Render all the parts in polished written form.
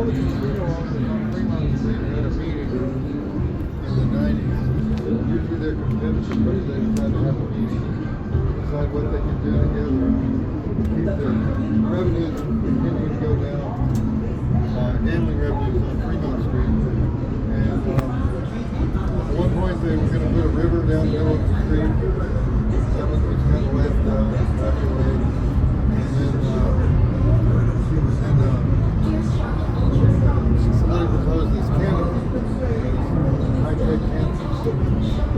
the casino on Fremont Street had a meeting in the 90s. Usually they're competitive, but they decided to have a meeting, decide what they can do together, keep the revenues continuing to go down, gambling revenues on Fremont Street. And at one point they were going to put a river down the middle of the street. That was kind of left away. And then somebody proposed this canopy, high-tech canopy.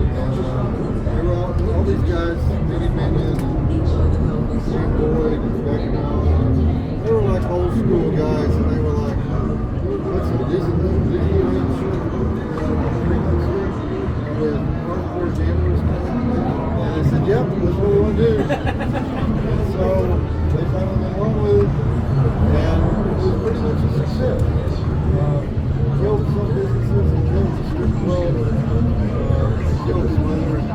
And there were all these guys, Benny Minion, Steve Boyd, and Rebecca Allen. They were like old school guys, and they were like, what's the Disneyland show on Fremont Street where hardcore gamblers come in? And they said, yep, that's what we want to do. And so they finally went along with it, and it was pretty much a success. Killed some businesses, and killed the strip club, killed some others.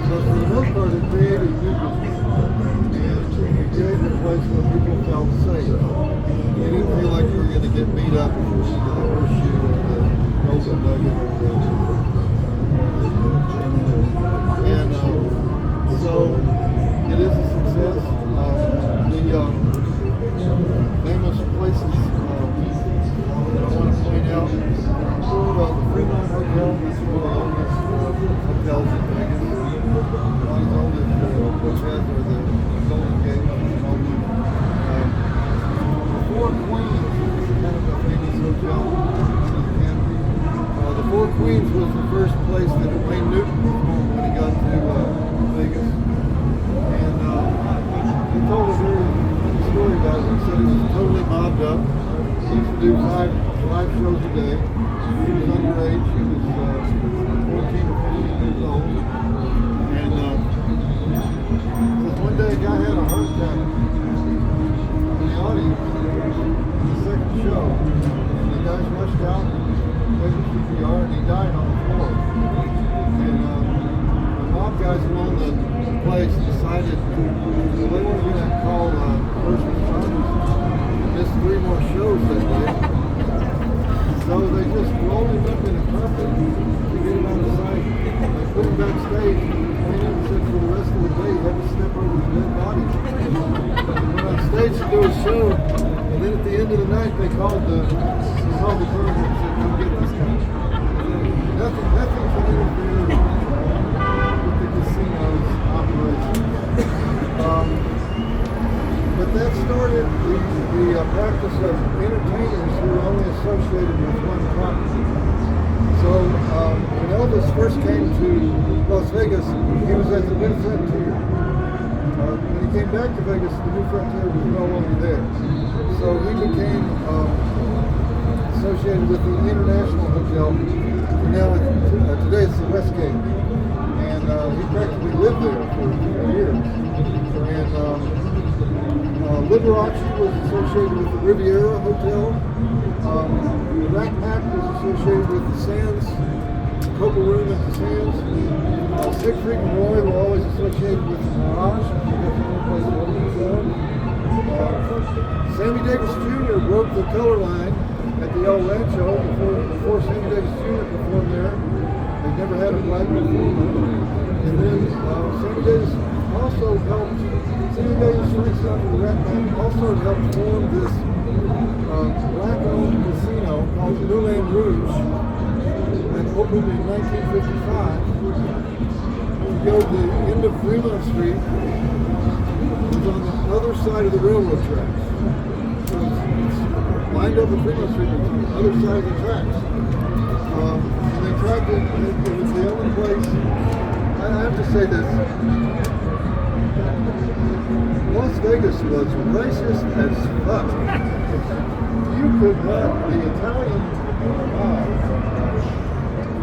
But for the most part, it created new business. And it created a place where people felt safe. You didn't feel like you were going to get beat up in the horseshoe or the golden nugget or and so it is a success. The famous places that I want to point out, well, the Fremont Hotel is one of the oldest hotels in Vegas. One of the oldest hotels are the Golden Gate. The Four Queens is kind of a famous hotel in the country. The Four Queens was the first place that Wayne Newton performed when he got to Vegas. And he told a very funny story about it. He said he was totally mobbed up. He used to do five shows a day. He was underage. He was 14 or 15 years old. And one day a guy had a heart attack in the audience in the second show. And the guys rushed out and went to CPR, and he died on the floor. And the mob guys along the place decided they weren't going to call first responders and miss 3 more shows that day. So they just rolled him up in a carpet to get him on the side. They put him backstage, and said for the rest of the day he had to step over his dead body. He went on stage to do a show, and then at the end of the night they called the coroner and said, come get this guy. Nothing can interfere with the casino's operation. But that started the practice of entertainers who were only associated with one property. So when Elvis first came to Las Vegas, he was at the New Frontier. When he came back to Vegas, the New Frontier was no longer there. So he became associated with the International Hotel. And now today it's the Westgate. And he practically lived there for years. And Liberace was associated with the Riviera Hotel. The Rat Pack was associated with the Sands, Copa Room at the Sands. Siegfried and Roy were always associated with the Mirage. That's the only place that was there. Sammy Davis Jr. broke the color line at the El Rancho before Sammy Davis Jr. performed there. They never had a black performer. And then Sammy Davis also helped. Sammy Davis, for example, the Rat Pack also helped form this black-owned casino called the Moulin Rouge that opened in 1955. You go to the end of Fremont Street, it's on the other side of the railroad tracks. So it's lined up with Fremont Street, but on the other side of the tracks. And they tried to, it was the only place, I have to say this, Las Vegas was racist as fuck. You could not, the Italian mob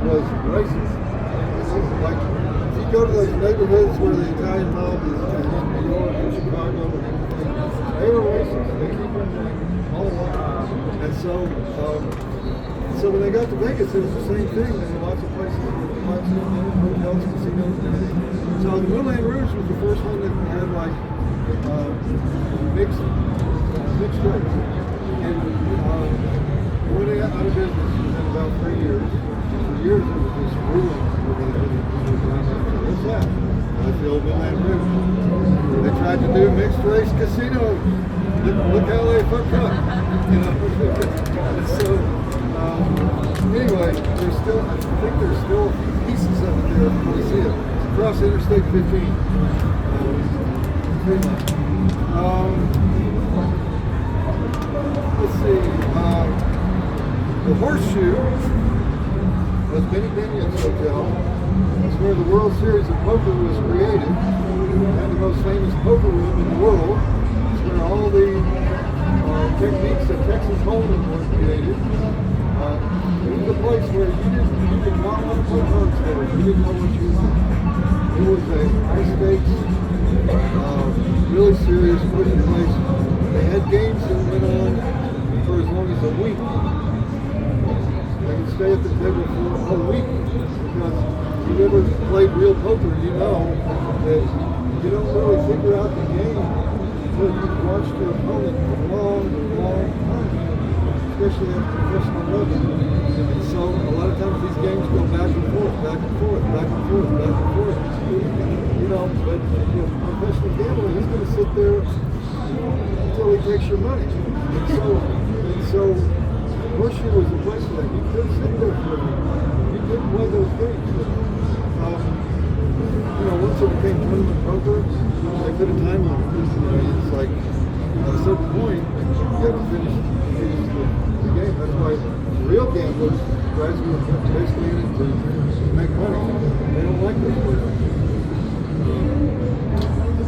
was racist. This is like, if you go to those neighborhoods where the Italian mob is in New York and Chicago and everything, they were racist. They keep them all along. And so when they got to Vegas, it was the same thing. There were lots of places, lots of hotels, casinos, and everything. So the Moulin Rouge was the first one that had like mixed race. when they got out of business within about 3 years, for years it was this ruling what's that? That's the old Midland Bridge. They tried to do mixed race casinos. Look how they fucked up. You know. So anyway, there's still, I think there's still pieces of it there if you want to see it. It's across Interstate 15. Let's see. The Horseshoe was Benny Binion's hotel. It's where the World Series of Poker was created, and the most famous poker room in the world. It's where all the techniques of Texas Hold'em were created. It was a place where you did not want to play cards there. You didn't know what you wanted. It was a high stakes, really serious poker place. They had games that went on for as long as a week. They could stay at the table for a whole week because if you've ever played real poker, you know that you don't really figure out the game until you've watched your opponent for a long time, especially at professional level. And so a lot of times these games go back and forth, back and forth, back and forth, back and forth. You know, but a professional gambler, he's going to sit there until he takes your money. And so Horseshoe was a place for that. You couldn't sit there for a minute. You couldn't play those games. You know, once it became tournament poker, they put a time on it. You know, it's like at a certain point, you have to finish the game. That's why real gamblers, guys who are basically in it to make money, they don't like those places.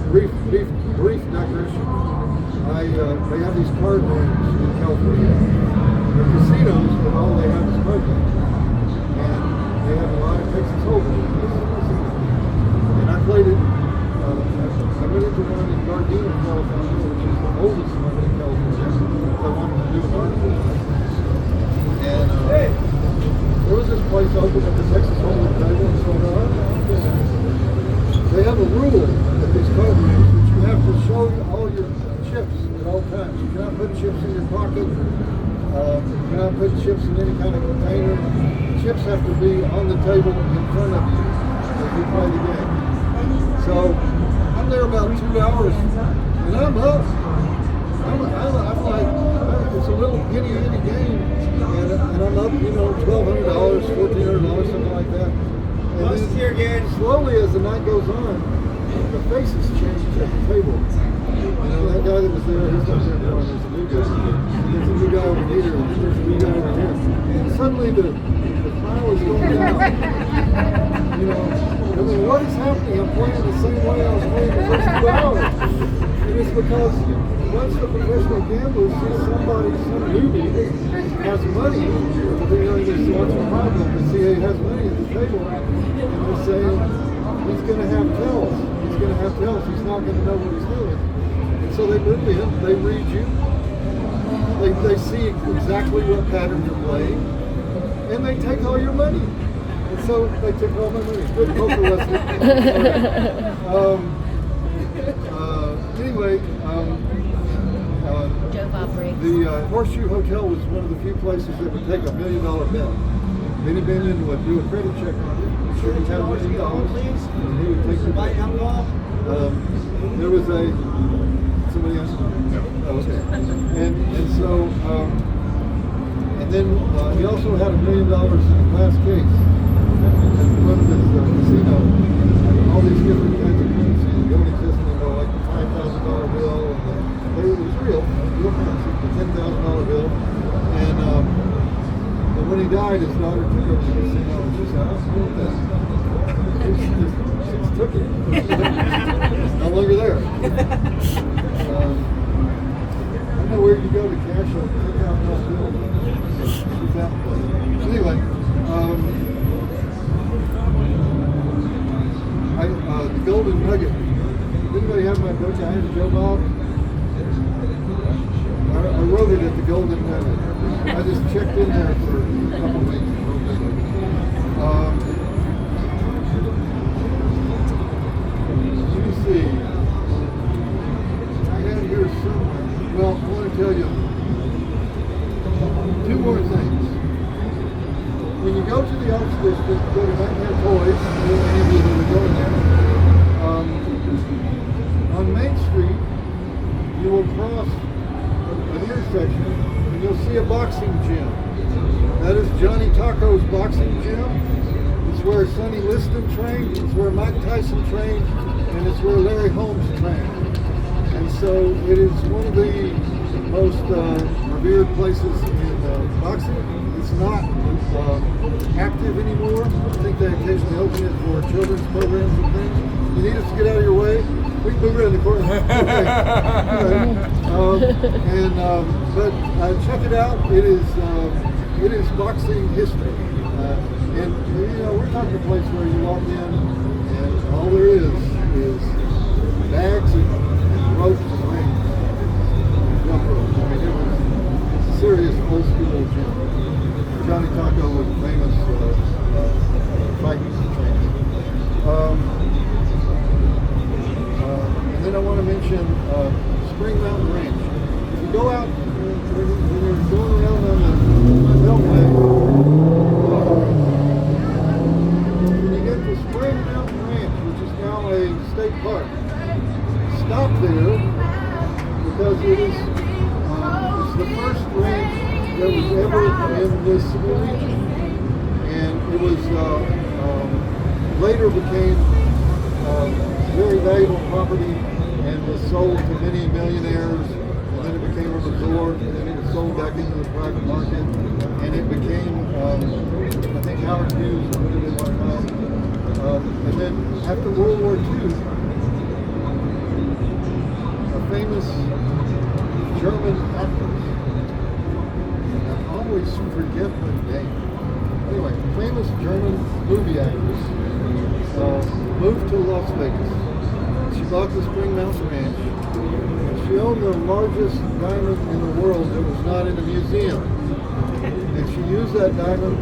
Brief digression. They have these card rooms in California. They're casinos, but all they have is card games. And they have a lot of Texas Hold'em. And I played it. I went into one in Gardena, California, which is the oldest one in California. I wanted to do an article. And there was this place open at the Texas Hold'em table. So they have a rule at these card rooms that you have to show all your chips at all times. You cannot put chips in your pocket. You cannot put chips in any kind of container. Chips have to be on the table in front of you as you play the game. So I'm there about 2 hours, and I'm up. I'm like, it's a little itty game, and I'm up, you know, $1,200, $1,400, something like that. And then slowly as the night goes on, the faces change at the table. You know, that guy that was there, he's not there anymore. There's a new guy. There's a new guy over here, and then there's a new guy over here. And suddenly the pile is going down. You know, I mean, what is happening? I'm playing the same way I was playing the first 2 hours. And it's because once the professional gambler sees somebody, some newbie, has money, they watch a problem, they see he has money at the table, and they're saying, he's going to have tells. He's going to have tells. He's not going to know what he's doing. And so they move in, they read you, they see exactly what pattern you're playing, and they take all your money. And so they took all my money. Good poker lesson. Anyway, the Horseshoe Hotel was one of the few places that would take $1 million bet. Benny Binion would do a credit check on you. Sure, he had $1 million. And he would take your money. There was somebody else? Oh, okay. And so, and then he also had $1 million in a glass case at the front of his casino. All these different kinds of currency. They don't exist anymore, like the $5,000 bill. And it was real currency, the $10,000 bill. And when he died, his daughter took over the casino and she said, "I'll split that." She took it. It's no longer there. I don't know where you go to cash a $10,000 bill. It's that place. So anyway, the Golden Nugget. Did anybody have my book? I had Joe Bob. I wrote it at the Golden Nugget. I just checked in there for a couple of weeks. Let me see. I had here somewhere. Well, I want to tell you, across an intersection and you'll see a boxing gym. That is Johnny Taco's boxing gym. It's where Sonny Liston trained, it's where Mike Tyson trained, and it's where Larry Holmes trained. And so it is one of the most revered places in boxing. It's not active anymore. I think they occasionally open it for children's programs and things. You need us to get out of your way. We can move around the corner. But check it out. It is boxing history. And you know, we're talking a place where you walk in and all there is bags and ropes and rings and jump ropes. I mean, it's a serious old school gym. Johnny Taco was famous fighting training. And then I want to mention Spring Mountain Ranch. If you go out when you're going around on the Beltway, when you get to Spring Mountain Ranch, which is now a state park, stop there because it's the first ranch that was ever in this region, and it was later became very valuable property and was sold to many millionaires, and then it became a resort, and then it was sold back into the private market, and it became I think Howard Hughes put it in one time, and then after World War II, a famous German actress, I always forget her name. Anyway, famous German movie actress moved to Las Vegas. She bought the Spring Mountain Ranch. She owned the largest diamond in the world that was not in a museum. And she used that diamond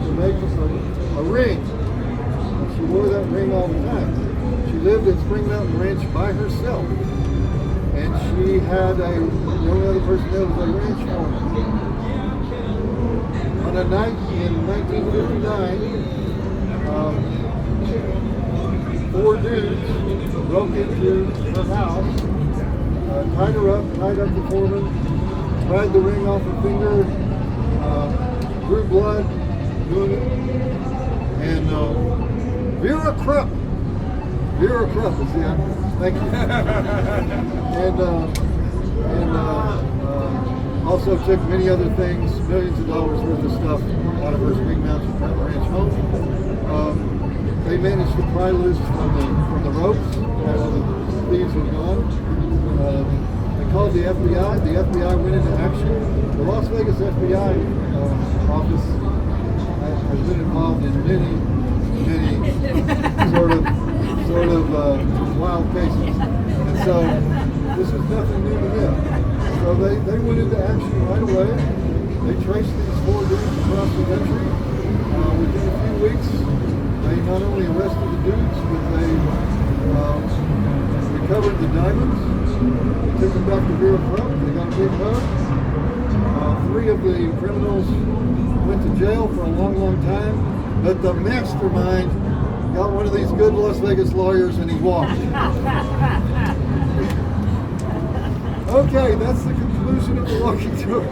to make a ring. She wore that ring all the time. She lived at Spring Mountain Ranch by herself. And she had the only other person there was a ranch foreman. On a night in 1959, 4 dudes broke into her house, tied her up, tied up the foreman, pried the ring off her finger, drew blood, doing it, and Vera Krupp is the actress. Thank you. and also took many other things, millions of dollars worth of stuff out of her Spring Mountain Ranch home. They managed to pry loose from the ropes after the thieves were gone. They called the FBI. The FBI went into action. The Las Vegas FBI office has been involved in many sort of wild cases. And so this is nothing new to them. So they went into action right away. They traced these 4 dudes across the country. Within a few weeks, they not only arrested the dudes, but they recovered the diamonds. They took them back to Vera Krupp. They got a big hug. 3 of the criminals went to jail for a long, long time. But the mastermind got one of these good Las Vegas lawyers and he walked. Okay, that's the conclusion of the walking tour.